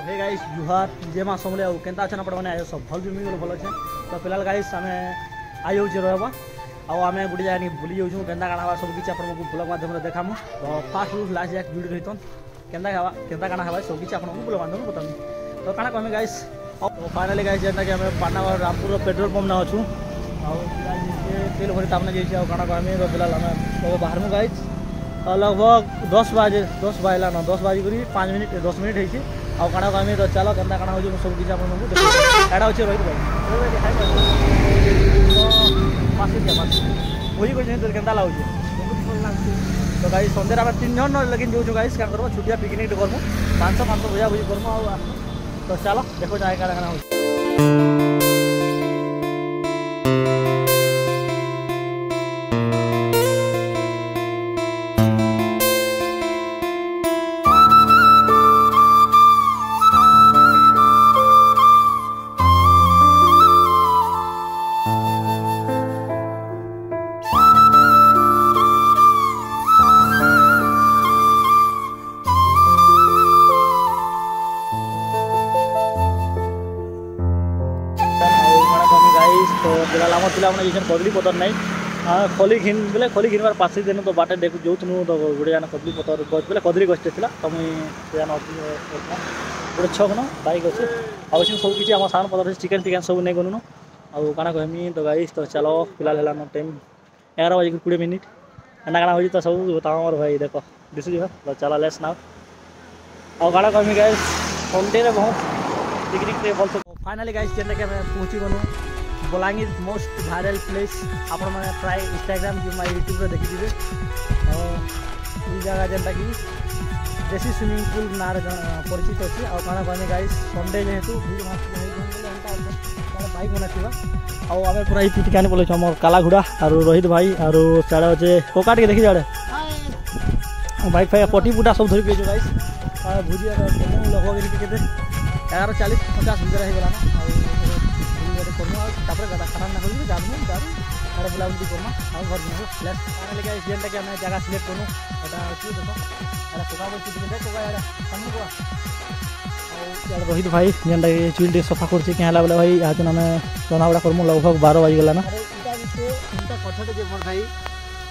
hey guys जुहार जे मा समले आ केनता छन पड़ माने सब भल भी मिल भल छे तो फिलहाल गाइस हमें आई हो जे रहबा आ हमें गुडी जानी भूली जाऊ केनता काना सब किछ आपन को ब्लॉग माध्यम रे देखामु तो फास्ट टू लास्ट एक वीडियो रहितन केनता काना हवा सब किछ आपन को ब्लॉग माध्यम बताम तो काना कमे गाइस तो फाइनली गाइस जेना कि हमें पानागढ़ रामपुर पेट्रोल पंप ना अछु आ गाइस तेल भरी तापने जे आ काना कमे तो फिलहाल हमें तो बाहर में गाइस लगभग 10 बजला ना 10 बजे करी 5 मिनट 10 मिनट है आ काना कमी तो चलो केनता काना हो सब किसी आप एटा अच्छे रही वही कोई नहीं केनता लगुच तो गाइस सन्ध्या आम 3 जन लेकिन जो गाइस क्या करबो छुटिया पिकनिक करमु 500 बुझा बुझी करमु तो चलो देखो जाए काना काना हो तो फिलहाल आम पिला ये कदली पतर ना खली घिनबार पासी दिन तो बाटे देख जो तो गोटे जान कदली पतर गच बोले कदली गछटे था तो मुझे गोटे छन बाइक अच्छे आउ सब किसी आम सामान पतर चिकेन फिकेन सब नहीं गनुन आउ काना कहमी तो गाइस तो चलो फिलहाल है टाइम 11 बजे 20 मिनट एना काना हो तो सब बताओ और भाई देखो दिशु तो चलो लेट्स नाउ आउ काना कहमी गाइस संडे रे बहुत पिकनिक रे बोल फाइनली गाइस जेनटा कि हमें पहुँची गनु बलांगीर मोस्ट भाइराल प्लेस आपण मैंने प्राय इंस्टाग्राम कि यूट्यूब रे देखी थे ये जगह जेनटा कि देसी स्विमिंग पूल ना परिचित अच्छी आउ काना कहने गाइस संडे जेहेतु बाइक बना थी आम पूरा ये पिटिक आनी पलैछ मोर कालाघुड़ा और रोहित भाई और साड़े अच्छे कोका टे देखी जाड़े बाइक फाइक पटी पुटा सब धरिक गाइस भुजी लगभग 11:40-50 भितर होगा ना गदा खाना ना करूँ जादू अरे बुलाबुली करमा और घर दिन फाइनली गाइस जेनटा कि हमें जगह सिलेक्ट करूँ एटा अच्छी देखो अरे कोका बोल देख कोका यार सामने को और रोहित भाई जेनटा कि चुल टे सफा करछे क्या हला बोले भाई आज आम रंधाबड़ा करमु लगभग 12 बज गला ना कथटे जे मोर भाई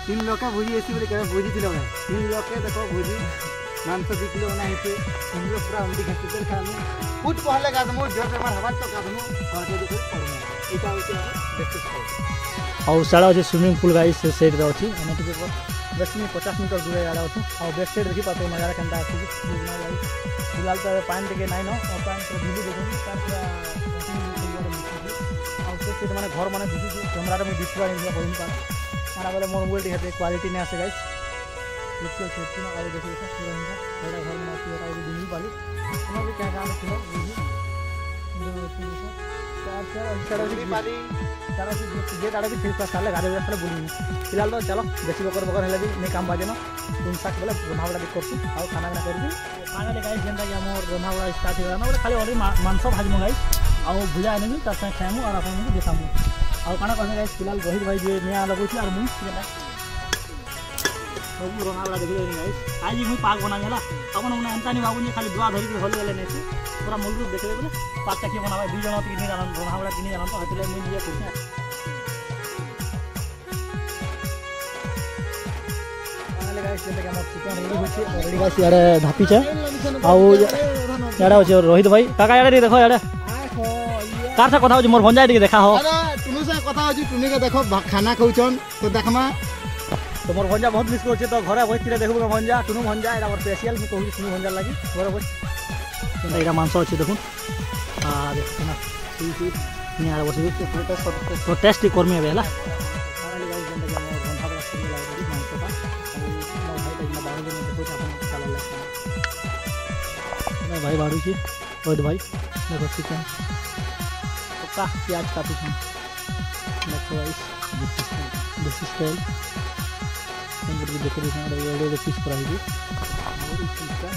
3 लोग भोजी एसी बोले के भोजी दिलो 3 लोग के देखो भोजी मांस 2 किलो बना है हम लोग पूरा उंडी खिचते खानु फुट पहले का दमु जोर से मार हवा तो का दमु और जो पड़मु इटा होचे देखते और साड़ा अच्छे स्विमिंग पूल गाइस से साइड रे अच्छी हम टिके बस 50 मीटर दूर यार अच्छे और बैक साइड देखि पातो नजारा केनता अछि फिलहाल तो पानी टिके नाइ न और पानी तो ढिली देखि तार पूरा और से माने घर माने दिखि कैमरा रे मैं दिखवा नहीं कोई नहीं मारा बोले मोर मोबाइल टिके क्वालिटी नहीं आसे गाइस देखियो छेती ना और देखियो पूरा इनका मेरा घर में आती है और दिनी वाली हम भी क्या काम किया जे ताड़ा भी ठीक साले गाड़ी साले बोली फिलहाल तो चलो बेसी बकर है भी नहीं काम बाजे ना तुम साक बोले रंधाबड़ा भी करछु और खाना कर फाइनली गाइस जेनटा कि हमर रंधाबड़ा स्टार्ट हो ना बोले खाली ऑलरेडी मांस भाजमु गाइस और भुजा आने तार संग खाइमु और आपन को देखामु और खाना कहने गाइस फिलहाल रोहित भाई जे निया लगुछि और मुई जेटा सब रंधाबड़ा देखि गाइस आज मुई पाक बना गेला अपन उना अंतानी बाबू ने खाली दुआ धरि के होले गेले नेसे पूरा मूल रूप देखले बोले पाक के बनावे 2 जण तीन जण रंधाबड़ा 3 जण तो हतले मुई जे करछि धापी रोहित भाई काका याडे देखो याडे कार से कथा हो मोर भंजा टिके देखा हो तुनु से कथा हो तुनी के देखो खाना खाउछन तो देखमा तो मोर भंजा बहुत मिस करछे तो घरे बस तिरे देखबो भंजा तुनु भंजा एटा मोर स्पेशल मी कहू तुनु भंजा लागि घरे बस एटा मांस अछि देखुन आ देखना सी नि आर बस तो टेस्ट करमी बेला भाई बाड़ू की रोहित भाई देखो चिकन पक्का प्याज काटू देखो गाइस दिस स्टाइल भी देख रहे हैं ये पीस पर आएगी और इस चीज का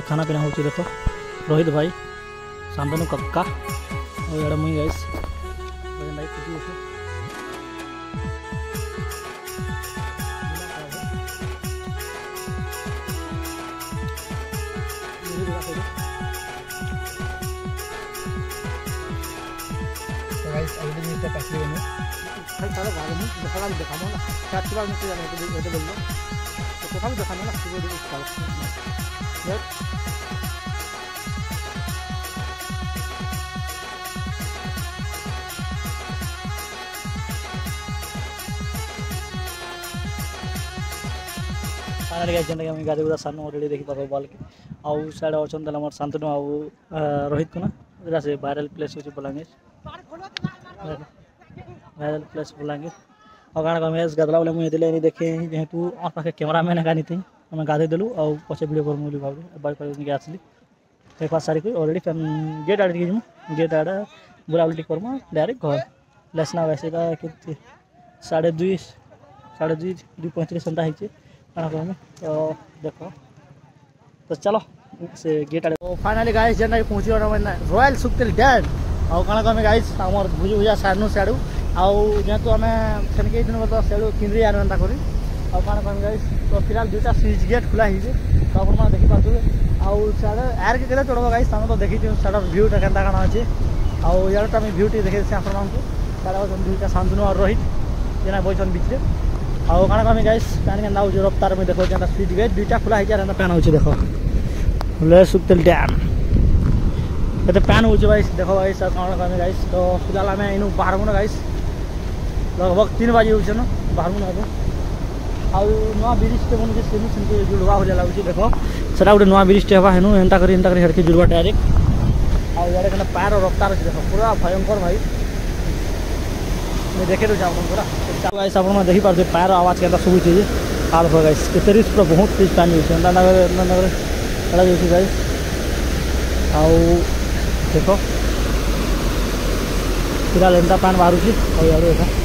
खाना पीना हो देखो रोहित भाई शांतनु कक्का और यार मुई गाइस लाइक कुछ है गाइस ऑलरेडी मिस्टर पैसे बने भाई सारा गाड़ी में देखा दिखाना ना चार बार में जाने को बोल दो तो कोथा भी दिखाना ना वो देखो यार फाइनली गाइस जेंटा हम गाड़ी गुड़ा सामने ऑलरेडी देखि पाबो बॉल के आउ साइड अछन दला हमर शांतनु आउ रोहित को ना जरा से वायरल प्लेस होची बलांगीर वायरल प्लेस बलांगीर और गाना का मैच गदला वाले मुझे दिले नहीं देखे जेहेतु और पाखे कैमरामैन गानी थी हमें गाधे देलु और पछे वीडियो कर मुली भाबे बार कर के आसली एक बार सारी ऑलरेडी गेट आड़ के गेट आड़ बुला उल्टी करम डायरेक्ट घर लेसना वैसे का कि 2:30 2:35 घंटा है गाना कहमे तो देखो तो चलो से गेट आड़े तो फाइनली गाइस जेना पहुंची रॉयल सुक्तेल डैम और गाना कहमे गाइस हमर भुजी भुजा सानू साडू आउ जेहेतु आम सेनके दिन बता सेडू किनरी आने एंता करी और कौन कहम गाइस तो फिलहाल दुटा स्विच गेट खुला ही तो आप देखी पार्थे आउ साढ़े एयर के चढ़ब गाइस आम तो देखी साढ़े भ्यूटा के अच्छे आउ यार आम भ्यूटी देखे आपको साढ़े दुईटा शांतनु और रोहित जेना बैठन बीचे आउ कौन कहम गाइस पैन के नाउ रफ्तार में देखो जेना स्विच गेट दुईटा खुला ही पैन हो देखो रॉयल सुक्तेल डैम ये पैन हो देखो गाइस कौन कहम गाइस तो फिलहाल आम इन बाहर ना गाइस लगभग 3 बजे हो बाहर ना आउ नुआ ब्रिजटे बन से जुड़वा हो लगे देखो सेटा गोटे नुआ ब्रिजटे हवा हेनु एंता कर हेड़के जुड़वा डायरेक्ट आउ यार पैर रफ्तार अच्छे देखो पूरा भयंकर भाई मैं देखे दूसरा पूरा गाइस आप देखी पार्थे पैर आवाज के शुभुचे आ देखो गाइस केते रिस्क पूरा बहुत तेज पानी होता गाइस आउ देखो फिलहाल एंता पान बाहर और यार